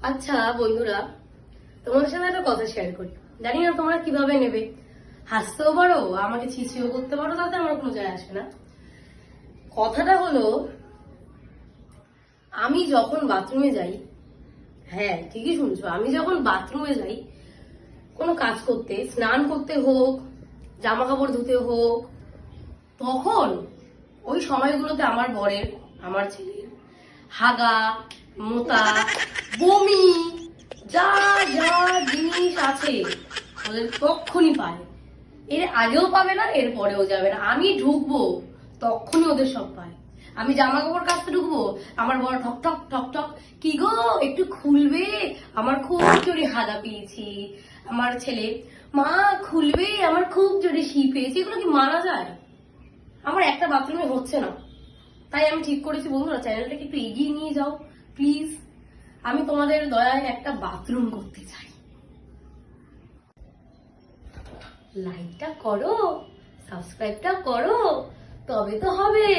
আচ্ছা বন্ধুরা, তোমাদের সাথে একটা কথা শেয়ার করি। জানি না তোমরা কিভাবে নেবে, হাসতেও পারো, আমাকে ছিছিও করতে পারো, তাতে আমার কোনো যায় আসে না। কথাটা হলো, আমি যখন বাথরুমে যাই, হ্যাঁ ঠিকই শুনছো, আমি যখন বাথরুমে যাই কোনো কাজ করতে, স্নান করতে হোক, জামা কাপড় ধুতে হোক, তখন ওই সময়গুলোতে আমার বরের, আমার ছেলের হাগা, মোতা, বমি, যা যা জিনিস আছে ওদের তক্ষুনি পায়। এর আগেও পাবে না, এর পরেও যাবে না। আমি ঢুকবো তখনই ওদের সব পায়। আমি জামা কাপড় কাচতে ঢুকবো, আমার বড় ঠক ঠক ঠক ঠক, কি গো একটু খুলবে, আমার খুব জোরে হাগা পেয়েছি। আমার ছেলে, মা খুলবে, আমার খুব জোরে শি পেয়েছি। এগুলো কি মানা যায়? আমার একটা বাথরুমে হচ্ছে না, তাই আমি ঠিক করেছি বন্ধুরা, চ্যানেলটাকে একটু এগিয়ে নিয়ে যাও প্লিজ। আমি তোমাদের দয়ায় একটা বাথরুম করতে চাই। লাইকটা করো, সাবস্ক্রাইবটা করো, তবে তো হবে।